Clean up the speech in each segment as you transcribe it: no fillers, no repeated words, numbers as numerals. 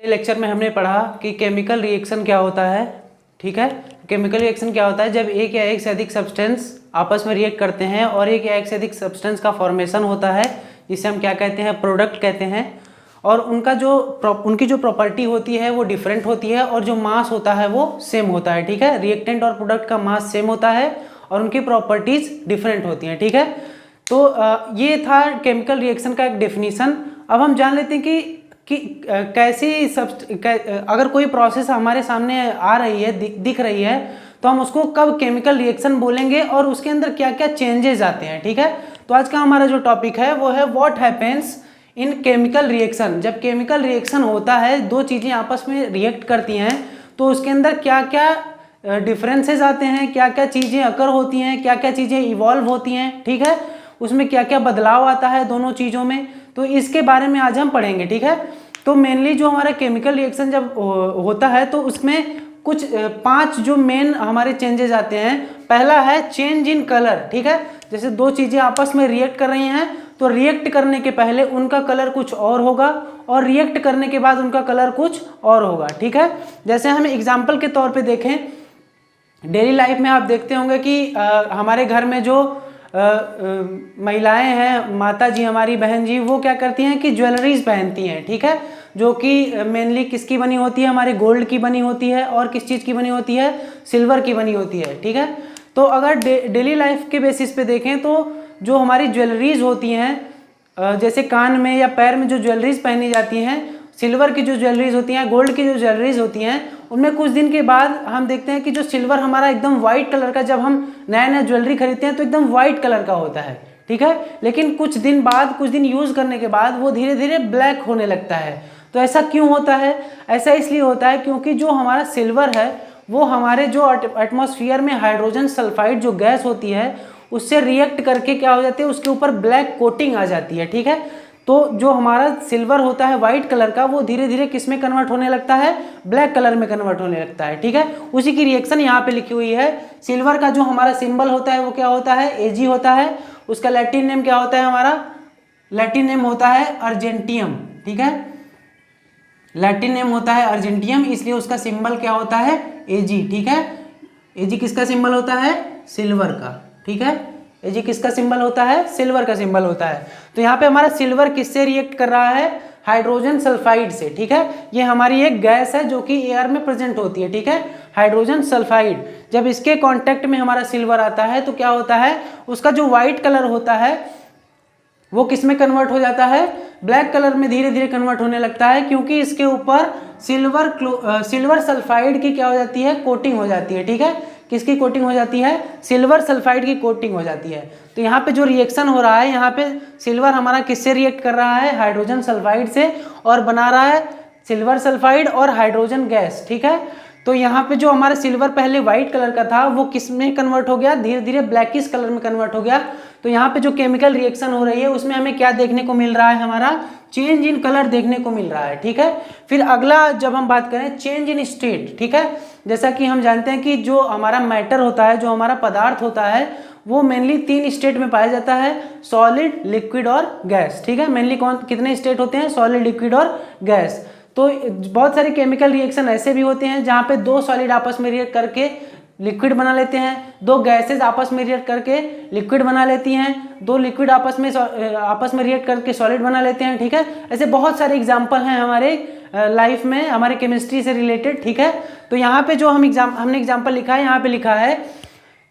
Lecture में हमने पढ़ा कि केमिकल रिएक्शन क्या होता है। ठीक है, केमिकल रिएक्शन क्या होता है? जब एक या एक से अधिक सब्सटेंस आपस में रिएक्ट करते हैं और एक या एक से अधिक सब्सटेंस का फॉर्मेशन होता है, जिसे हम क्या कहते हैं? प्रोडक्ट कहते हैं। और उनकी जो प्रॉपर्टी होती है वो डिफरेंट होती है और जो मास होता है वो सेम होता है। ठीक है, रिएक्टेंट और प्रोडक्ट का मास सेम होता है और उनकी प्रॉपर्टीज डिफरेंट होती हैं। ठीक है, तो ये था केमिकल रिएक्शन का एक डेफिनेशन। अब हम जान लेते हैं कि कैसी अगर कोई प्रोसेस हमारे सामने आ रही है, दिख रही है, तो हम उसको कब केमिकल रिएक्शन बोलेंगे और उसके अंदर क्या क्या चेंजेस आते हैं। ठीक है, तो आज का हमारा जो टॉपिक है वो है what happens in chemical reaction. जब केमिकल रिएक्शन होता है, दो चीज़ें आपस में रिएक्ट करती हैं, तो उसके अंदर क्या क्या डिफरेंसेस आते हैं, क्या क्या चीज़ें अकर होती हैं, क्या क्या चीज़ें इवॉल्व होती हैं। ठीक है, उसमें क्या क्या बदलाव आता है दोनों चीज़ों में, तो इसके बारे में आज हम पढ़ेंगे। ठीक है, तो मेनली जो हमारा केमिकल रिएक्शन जब होता है तो उसमें कुछ 5 जो मेन हमारे चेंजेस आते हैं। पहला है चेंज इन कलर। ठीक है, जैसे दो चीज़ें आपस में रिएक्ट कर रही हैं तो रिएक्ट करने के पहले उनका कलर कुछ और होगा और रिएक्ट करने के बाद उनका कलर कुछ और होगा। ठीक है, जैसे हम एग्जाम्पल के तौर पे देखें, डेली लाइफ में आप देखते होंगे कि हमारे घर में जो महिलाएं हैं, माता जी, हमारी बहन जी, वो क्या करती हैं कि ज्वेलरीज पहनती हैं। ठीक है, जो कि मेनली किसकी बनी होती है? हमारे गोल्ड की बनी होती है। और किस चीज़ की बनी होती है? सिल्वर की बनी होती है। ठीक है, तो अगर डेली लाइफ के बेसिस पे देखें तो जो हमारी ज्वेलरीज होती हैं, जैसे कान में या पैर में जो ज्वेलरीज पहनी जाती हैं, सिल्वर की जो ज्वेलरीज होती हैं, गोल्ड की जो ज्वेलरीज होती हैं, उनमें कुछ दिन के बाद हम देखते हैं कि जो सिल्वर हमारा एकदम वाइट कलर का, जब हम नया नया ज्वेलरी खरीदते हैं तो एकदम वाइट कलर का होता है। ठीक है, लेकिन कुछ दिन यूज़ करने के बाद वो धीरे धीरे ब्लैक होने लगता है। तो ऐसा क्यों होता है? ऐसा इसलिए होता है क्योंकि जो हमारा सिल्वर है वो हमारे जो एटमॉस्फेयर में हाइड्रोजन सल्फाइड जो गैस होती है उससे रिएक्ट करके क्या हो जाती है? उसके ऊपर ब्लैक कोटिंग आ जाती है। ठीक है, तो जो हमारा सिल्वर होता है वाइट कलर का, वो धीरे धीरे किस में कन्वर्ट होने लगता है? ब्लैक कलर में कन्वर्ट होने लगता है। ठीक है, उसी की रिएक्शन यहाँ पे लिखी हुई है। सिल्वर का जो हमारा सिंबल होता है वो क्या होता है? Ag होता है। उसका लैटिन नेम क्या होता है? हमारा लैटिन नेम होता है अर्जेंटियम। ठीक है, लैटिन नेम होता है अर्जेंटियम, इसलिए उसका सिंबल क्या होता है? Ag। ठीक है, Ag किसका सिंबल होता है? सिल्वर का। ठीक है, Ag किसका सिंबल होता है? सिल्वर का सिंबल होता है। तो यहाँ पे हमारा सिल्वर किससे रिएक्ट कर रहा है? हाइड्रोजन सल्फाइड से। ठीक है, ये हमारी एक गैस है जो कि एयर में प्रेजेंट होती है। ठीक है, हाइड्रोजन सल्फाइड। जब इसके कांटेक्ट में हमारा सिल्वर आता है तो क्या होता है? उसका जो व्हाइट कलर होता है वो किस में कन्वर्ट हो जाता है? ब्लैक कलर में धीरे धीरे कन्वर्ट होने लगता है, क्योंकि इसके ऊपर सिल्वर सल्फाइड की क्या हो जाती है? कोटिंग हो जाती है। ठीक है, किसकी कोटिंग हो जाती है? सिल्वर सल्फाइड की कोटिंग हो जाती है। तो यहाँ पे जो रिएक्शन हो रहा है, यहाँ पे सिल्वर हमारा किससे रिएक्ट कर रहा है? हाइड्रोजन सल्फाइड से, और बना रहा है सिल्वर सल्फाइड और हाइड्रोजन गैस। ठीक है, तो यहाँ पे जो हमारा सिल्वर पहले व्हाइट कलर का था वो किस में कन्वर्ट हो गया? धीरे धीरे ब्लैकिश कलर में कन्वर्ट हो गया। तो यहाँ पे जो केमिकल रिएक्शन हो रही है उसमें हमें क्या देखने को मिल रहा है? हमारा चेंज इन कलर देखने को मिल रहा है। ठीक है, फिर अगला जब हम बात करें चेंज इन स्टेट। ठीक है, जैसा कि हम जानते हैं कि जो हमारा मैटर होता है, जो हमारा पदार्थ होता है, वो मेनली 3 स्टेट में पाया जाता है, सॉलिड, लिक्विड और गैस। ठीक है, मेनली कितने स्टेट होते हैं? सॉलिड, लिक्विड और गैस। तो बहुत सारे केमिकल रिएक्शन ऐसे भी होते हैं जहाँ पे 2 सॉलिड आपस में रिएक्ट करके लिक्विड बना लेते हैं, 2 गैसेज आपस में रिएक्ट करके लिक्विड बना लेती हैं, 2 लिक्विड आपस में रिएक्ट करके सॉलिड बना लेते हैं। ठीक है, ऐसे बहुत सारे एग्जाम्पल हैं हमारे लाइफ में, हमारे केमिस्ट्री से रिलेटेड। ठीक है, तो यहाँ पे जो हमने एग्जाम्पल लिखा है, यहाँ पे लिखा है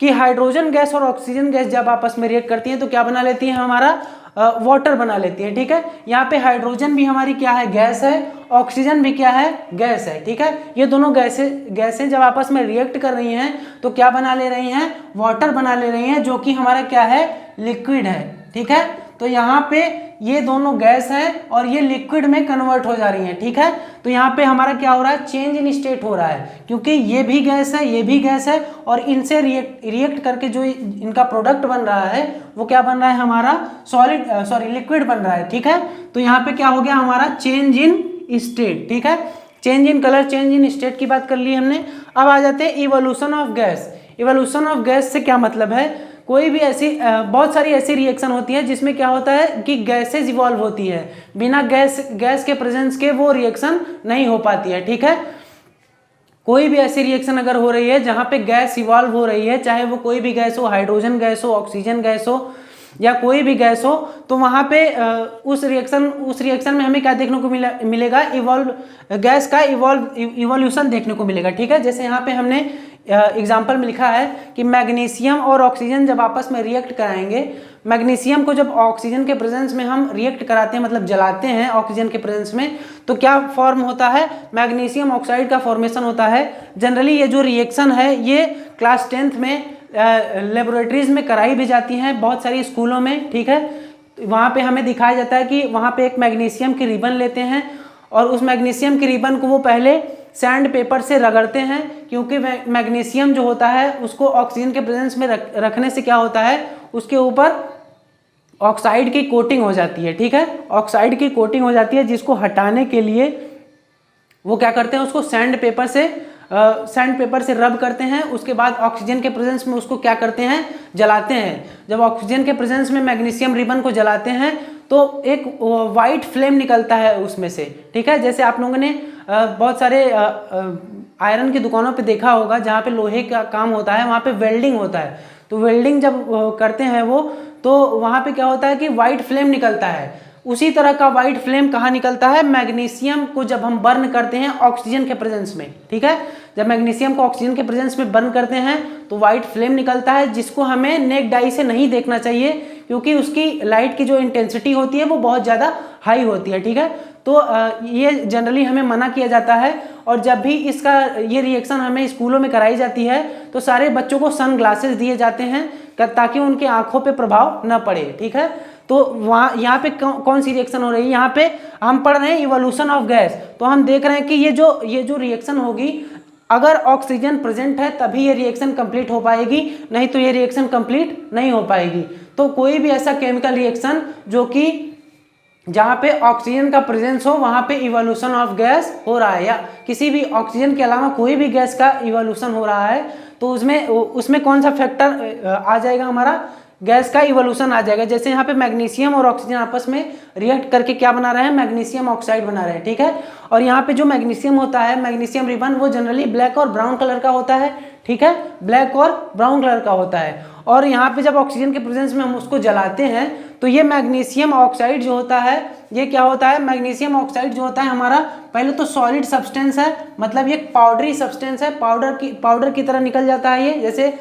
कि हाइड्रोजन गैस और ऑक्सीजन गैस जब आपस में रिएक्ट करती हैं तो क्या बना लेती हैं? हमारा वाटर बना लेती है। ठीक है, यहाँ पे हाइड्रोजन भी हमारी क्या है? गैस है। ऑक्सीजन भी क्या है? गैस है। ठीक है, ये दोनों गैसें जब आपस में रिएक्ट कर रही हैं तो क्या बना ले रही हैं? वाटर बना ले रही हैं, जो कि हमारा क्या है? लिक्विड है। ठीक है, तो यहाँ पे ये दोनों गैस है और ये लिक्विड में कन्वर्ट हो जा रही हैं। ठीक है, तो यहाँ पे हमारा क्या हो रहा है? चेंज इन स्टेट हो रहा है, क्योंकि ये भी गैस है, ये भी गैस है, और इनसे रिएक्ट करके जो इनका प्रोडक्ट बन रहा है वो क्या बन रहा है? हमारा लिक्विड बन रहा है। ठीक है, तो यहाँ पे क्या हो गया? हमारा चेंज इन स्टेट। ठीक है, change in colour, change in state की बात कर ली हमने। अब आ जाते हैं evolution of gas. Evolution of gas से क्या मतलब है? कोई भी ऐसी बहुत सारी ऐसी रिएक्शन होती है जिसमें क्या होता है कि गैसेज इवॉल्व होती है, बिना गैस के प्रेजेंस के वो रिएक्शन नहीं हो पाती है। ठीक है, कोई भी ऐसी रिएक्शन अगर हो रही है जहाँ पे गैस इवॉल्व हो रही है, चाहे वो कोई भी गैस हो, हाइड्रोजन गैस हो, ऑक्सीजन गैस हो या कोई भी गैस हो, तो वहाँ पे उस रिएक्शन में हमें क्या देखने को मिलेगा, गैस का इवोल्यूशन देखने को मिलेगा। ठीक है, जैसे यहाँ पे हमने एग्जाम्पल में लिखा है कि मैग्नीशियम और ऑक्सीजन जब आपस में रिएक्ट कराएंगे, मैग्नीशियम को जब ऑक्सीजन के प्रेजेंस में हम रिएक्ट कराते हैं, मतलब जलाते हैं ऑक्सीजन के प्रेजेंस में, तो क्या फॉर्म होता है, मैग्नीशियम ऑक्साइड का फॉर्मेशन होता है। जनरली ये जो रिएक्शन है ये क्लास 10th में लेबोरेटरीज में कराई भी जाती हैं, बहुत सारी स्कूलों में। ठीक है, वहाँ पे हमें दिखाया जाता है कि वहाँ पे एक मैग्नीशियम की रिबन लेते हैं और उस मैग्नीशियम की रिबन को वो पहले सैंड पेपर से रगड़ते हैं, क्योंकि मैग्नीशियम जो होता है उसको ऑक्सीजन के प्रेजेंस में रखने से क्या होता है, उसके ऊपर ऑक्साइड की कोटिंग हो जाती है। ठीक है, ऑक्साइड की कोटिंग हो जाती है, जिसको हटाने के लिए वो क्या करते हैं, उसको सैंड पेपर से रब करते हैं। उसके बाद ऑक्सीजन के प्रेजेंस में उसको क्या करते हैं, जलाते हैं। जब ऑक्सीजन के प्रेजेंस में मैग्नीशियम रिबन को जलाते हैं तो एक वाइट फ्लेम निकलता है उसमें से। ठीक है, जैसे आप लोगों ने बहुत सारे आयरन की दुकानों पे देखा होगा, जहाँ पे लोहे का काम होता है वहाँ पे वेल्डिंग होता है, तो वेल्डिंग जब करते हैं वो, तो वहाँ पे क्या होता है कि वाइट फ्लेम निकलता है। उसी तरह का वाइट फ्लेम कहाँ निकलता है, मैग्नीशियम को जब हम बर्न करते हैं ऑक्सीजन के प्रेजेंस में। ठीक है, जब मैग्नीशियम को ऑक्सीजन के प्रेजेंस में बर्न करते हैं तो वाइट फ्लेम निकलता है, जिसको हमें नेक्ड आई से नहीं देखना चाहिए, क्योंकि उसकी लाइट की जो इंटेंसिटी होती है वो बहुत ज़्यादा हाई होती है। ठीक है, तो ये जनरली हमें मना किया जाता है। और जब भी ये रिएक्शन हमें स्कूलों में कराई जाती है तो सारे बच्चों को सन ग्लासेस दिए जाते हैं ताकि उनके आंखों पे प्रभाव न पड़े। ठीक है, तो वहाँ यहाँ पे कौन सी रिएक्शन हो रही है, यहाँ पे हम पढ़ रहे हैं इवोल्यूशन ऑफ गैस। तो हम देख रहे हैं कि ये जो रिएक्शन होगी, अगर ऑक्सीजन प्रेजेंट है तभी ये रिएक्शन कंप्लीट हो पाएगी, नहीं तो ये रिएक्शन कंप्लीट नहीं हो पाएगी। तो कोई भी ऐसा केमिकल रिएक्शन जो कि जहाँ पे ऑक्सीजन का प्रेजेंस हो वहाँ पे इवोल्यूशन ऑफ गैस हो रहा है, या किसी भी ऑक्सीजन के अलावा कोई भी गैस का इवोल्यूशन हो रहा है, तो उसमें कौन सा फैक्टर आ जाएगा, हमारा गैस का इवोल्यूशन आ जाएगा। जैसे यहाँ पे मैग्नीशियम और ऑक्सीजन आपस में रिएक्ट करके क्या बना रहे हैं, मैग्नीशियम ऑक्साइड बना रहे हैं। ठीक है, और यहाँ पे जो मैग्नीशियम होता है, मैग्नीशियम रिबन, वो जनरली ब्लैक और ब्राउन कलर का होता है। ठीक है, ब्लैक और ब्राउन कलर का होता है। और यहाँ पे जब ऑक्सीजन के प्रेजेंस में हम उसको जलाते हैं तो ये मैग्नीशियम ऑक्साइड जो होता है, ये क्या होता है, मैग्नीशियम ऑक्साइड जो होता है हमारा, पहले तो सॉलिड सब्सटेंस है, मतलब ये पाउडरी सब्सटेंस है, पाउडर की तरह निकल जाता है ये। जैसे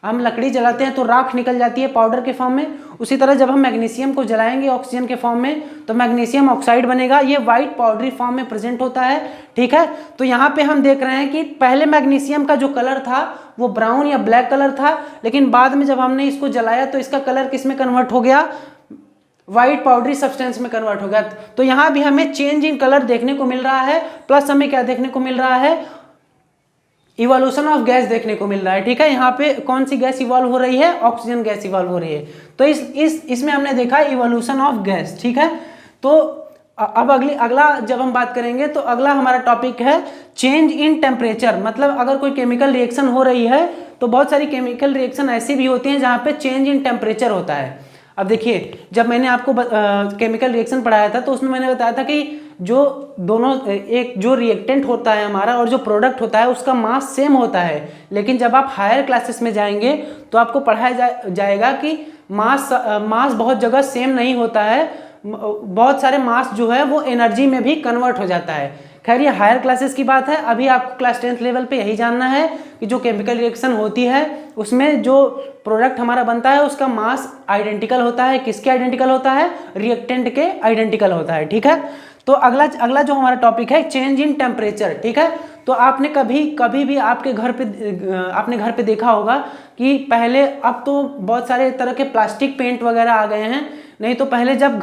हम लकड़ी जलाते हैं तो राख निकल जाती है पाउडर के फॉर्म में, उसी तरह जब हम मैग्नीशियम को जलाएंगे ऑक्सीजन के फॉर्म में तो मैग्नीशियम ऑक्साइड बनेगा, ये वाइट पाउडरी फॉर्म में प्रेजेंट होता है। ठीक है, तो यहाँ पे हम देख रहे हैं कि पहले मैग्नीशियम का जो कलर था वो ब्राउन या ब्लैक कलर था, लेकिन बाद में जब हमने इसको जलाया तो इसका कलर किस में कन्वर्ट हो गया, व्हाइट पाउडरी सब्सटेंस में कन्वर्ट हो गया। तो यहाँ भी हमें चेंज इन कलर देखने को मिल रहा है, प्लस हमें क्या देखने को मिल रहा है, इवोल्यूशन ऑफ गैस देखने को मिल रहा है। ठीक है, यहाँ पे कौन सी गैस इवॉल्व हो रही है, ऑक्सीजन गैस इवॉल्व हो रही है। तो इसमें हमने देखा इवोल्यूशन ऑफ गैस। ठीक है, तो अब अगला जब हम बात करेंगे तो अगला हमारा टॉपिक है चेंज इन टेम्परेचर। मतलब अगर कोई केमिकल रिएक्शन हो रही है तो बहुत सारी केमिकल रिएक्शन ऐसी भी होती हैं जहाँ पे चेंज इन टेम्परेचर होता है। अब देखिए, जब मैंने आपको केमिकल रिएक्शन पढ़ाया था तो उसमें मैंने बताया था कि जो रिएक्टेंट होता है हमारा और जो प्रोडक्ट होता है उसका मास सेम होता है, लेकिन जब आप हायर क्लासेस में जाएंगे तो आपको पढ़ाया जाएगा कि मास बहुत जगह सेम नहीं होता है, बहुत सारे मास जो है वो एनर्जी में भी कन्वर्ट हो जाता है। खैर ये हायर क्लासेस की बात है, अभी आपको क्लास 10th लेवल पे यही जानना है कि जो केमिकल रिएक्शन होती है उसमें जो प्रोडक्ट हमारा बनता है उसका मास आइडेंटिकल होता है। किसके आइडेंटिकल होता है, रिएक्टेंट के आइडेंटिकल होता है। ठीक है, तो अगला जो हमारा टॉपिक है चेंज इन टेम्परेचर। ठीक है, तो आपने कभी भी आपने घर पे देखा होगा कि पहले, अब तो बहुत सारे तरह के प्लास्टिक पेंट वगैरह आ गए हैं, नहीं तो पहले जब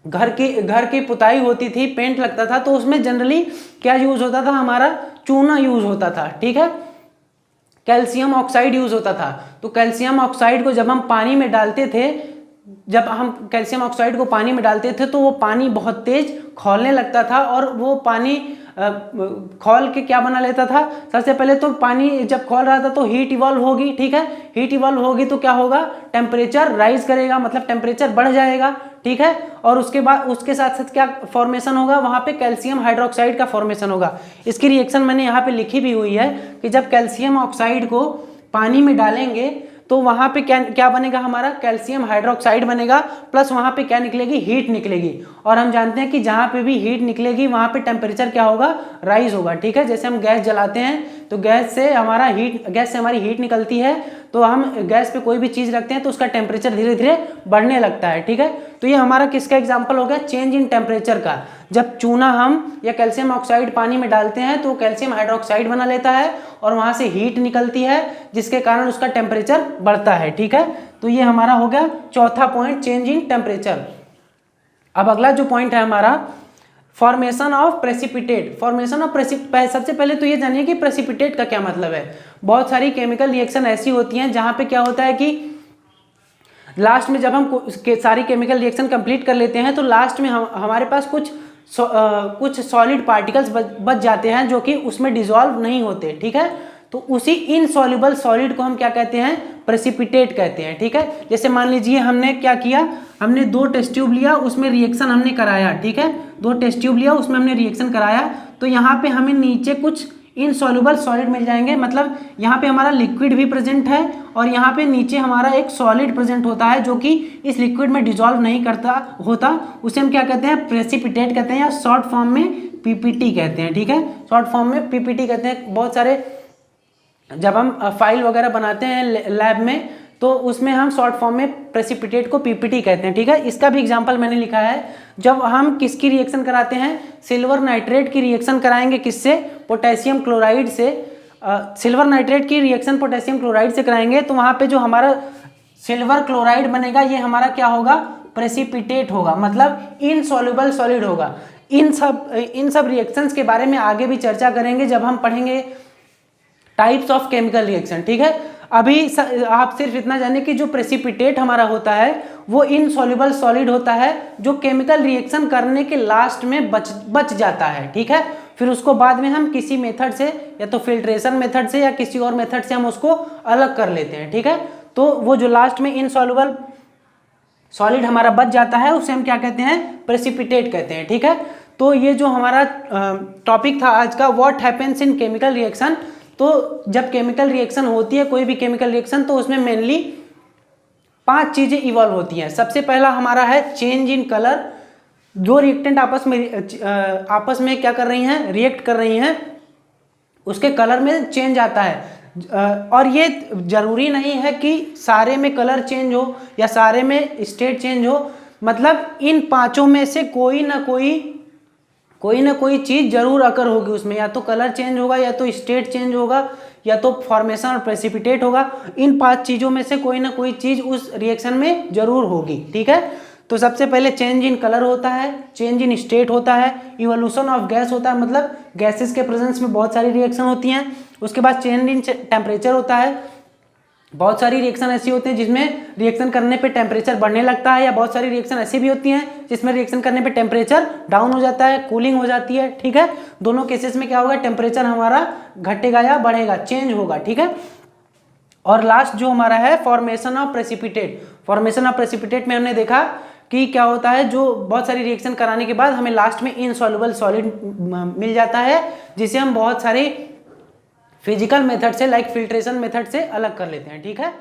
घर की पुताई होती थी, पेंट लगता था, तो उसमें जनरली क्या यूज होता था, हमारा चूना यूज होता था। ठीक है, कैल्शियम ऑक्साइड यूज होता था। तो कैल्शियम ऑक्साइड को जब हम पानी में डालते थे, तो वो पानी बहुत तेज खौलने लगता था और वो पानी खौल के क्या बना लेता था, सबसे पहले तो पानी जब खौल रहा था तो हीट इवॉल्व होगी, ठीक है, हीट इवॉल्व होगी तो क्या होगा, टेम्परेचर राइज करेगा, मतलब टेम्परेचर बढ़ जाएगा, ठीक है, और उसके बाद उसके साथ साथ क्या फॉर्मेशन होगा, वहां पे कैल्शियम हाइड्रोक्साइड का फॉर्मेशन होगा। इसकी रिएक्शन मैंने यहाँ पे लिखी भी हुई है कि जब कैल्शियम ऑक्साइड को पानी में डालेंगे तो वहां पे क्या बनेगा, हमारा कैल्शियम हाइड्रोक्साइड बनेगा, प्लस वहां पे क्या निकलेगी, हीट निकलेगी। और हम जानते हैं कि जहां पे भी हीट निकलेगी वहां पे टेम्परेचर क्या होगा, राइज होगा, ठीक है। जैसे हम गैस जलाते हैं तो गैस से हमारी हीट निकलती है, तो हम गैस पे कोई भी चीज रखते हैं तो उसका टेम्परेचर धीरे धीरे बढ़ने लगता है, ठीक है। तो ये हमारा किसका एग्जाम्पल हो गया, चेंज इन टेम्परेचर का। जब चूना हम या कैल्शियम ऑक्साइड पानी में डालते हैं तो कैल्शियम हाइड्रोक्साइड बना लेता है और वहां से हीट निकलती है जिसके कारण उसका टेम्परेचर बढ़ता है, ठीक है। तो ये हमारा हो गया चौथा पॉइंट, चेंज इन टेम्परेचर। अब अगला जो पॉइंट है हमारा, formation of precipitate. Formation of सबसे पहले तो ये जानिए कि प्रेसिपिटेट का क्या मतलब है। बहुत सारी केमिकल रिएक्शन ऐसी होती हैं जहां पे क्या होता है कि लास्ट में जब हम सारी केमिकल रिएक्शन कंप्लीट कर लेते हैं तो लास्ट में हमारे पास कुछ सॉलिड पार्टिकल्स बच जाते हैं जो कि उसमें डिसॉल्व नहीं होते, ठीक है। तो उसी इनसॉल्युबल सॉलिड को हम क्या कहते हैं, प्रेसिपिटेट कहते हैं, ठीक है। जैसे मान लीजिए हमने क्या किया, हमने 2 टेस्ट ट्यूब लिया, उसमें रिएक्शन हमने कराया, ठीक है, 2 टेस्ट ट्यूब लिया, उसमें हमने रिएक्शन कराया, तो यहाँ पे हमें नीचे कुछ इनसॉल्युबल सॉलिड मिल जाएंगे, मतलब यहाँ पे हमारा लिक्विड भी प्रेजेंट है और यहाँ पे नीचे हमारा एक सॉलिड प्रेजेंट होता है जो कि इस लिक्विड में डिसॉल्व नहीं होता, उसे हम क्या कहते हैं, प्रेसिपिटेट कहते हैं, या शॉर्ट फॉर्म में पीपीटी कहते हैं, ठीक है, शॉर्ट फॉर्म में पीपीटी कहते हैं। बहुत सारे जब हम फाइल वगैरह बनाते हैं लैब में तो उसमें हम शॉर्ट फॉर्म में प्रेसिपिटेट को पीपीटी कहते हैं, ठीक है। इसका भी एग्जांपल मैंने लिखा है, जब हम किसकी रिएक्शन कराते हैं, सिल्वर नाइट्रेट की रिएक्शन कराएंगे, किससे, पोटेशियम क्लोराइड से। सिल्वर नाइट्रेट की रिएक्शन पोटेशियम क्लोराइड से कराएंगे तो वहाँ पे जो हमारा सिल्वर क्लोराइड बनेगा ये हमारा क्या होगा, प्रेसिपिटेट होगा, मतलब इनसॉल्युबल सॉलिड होगा। इन सब रिएक्शंस के बारे में आगे भी चर्चा करेंगे जब हम पढ़ेंगे टाइप्स ऑफ केमिकल रिएक्शन, ठीक है। अभी आप सिर्फ इतना जाने कि जो प्रेसिपिटेट हमारा होता है वो इनसॉल्युबल सॉलिड होता है जो केमिकल रिएक्शन करने के लास्ट में बच जाता है, ठीक है। फिर उसको बाद में हम किसी मेथड से, या तो फिल्ट्रेशन मेथड से या किसी और मेथड से हम उसको अलग कर लेते हैं, ठीक है। तो वो जो लास्ट में इनसॉल्युबल सॉलिड हमारा बच जाता है उसे हम क्या कहते हैं, प्रेसिपिटेट कहते हैं, ठीक है। तो ये जो हमारा टॉपिक था आज का, what happens in chemical reaction. तो जब केमिकल रिएक्शन होती है, कोई भी केमिकल रिएक्शन, तो उसमें मेनली 5 चीजें इवॉल्व होती हैं। सबसे पहला हमारा है चेंज इन कलर। जो रिएक्टेंट आपस में क्या कर रही हैं, रिएक्ट कर रही हैं, उसके कलर में चेंज आता है। और ये जरूरी नहीं है कि सारे में कलर चेंज हो या सारे में स्टेट चेंज हो, मतलब इन 5 में से कोई ना कोई चीज जरूर अकर होगी उसमें, या तो कलर चेंज होगा, या तो स्टेट चेंज होगा, या तो फॉर्मेशन और प्रेसिपिटेट होगा। इन 5 चीजों में से कोई ना कोई चीज उस रिएक्शन में जरूर होगी, ठीक है। तो सबसे पहले चेंज इन कलर होता है, चेंज इन स्टेट होता है, इवोल्यूशन ऑफ गैस होता है, मतलब गैसेस के प्रेजेंस में बहुत सारी रिएक्शन होती हैं। उसके बाद चेंज इन टेम्परेचर होता है। बहुत सारी रिएक्शन ऐसी होती हैं जिसमें रिएक्शन करने पे टेम्परेचर बढ़ने लगता है, या बहुत सारी रिएक्शन ऐसी भी होती हैं जिसमें रिएक्शन करने पे टेम्परेचर डाउन हो जाता है, कूलिंग हो जाती है, ठीक है। दोनों केसेस में क्या होगा, टेम्परेचर हमारा घटेगा या बढ़ेगा, चेंज होगा, ठीक है। और लास्ट जो हमारा है formation of precipitate. Formation of precipitate में हमने देखा कि क्या होता है, जो बहुत सारी रिएक्शन कराने के बाद हमें लास्ट में इनसॉल्युबल सॉलिड मिल जाता है, जिसे हम बहुत सारी फिजिकल मेथड से, लाइक फिल्ट्रेशन मेथड से अलग कर लेते हैं, ठीक है।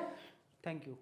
Thank you.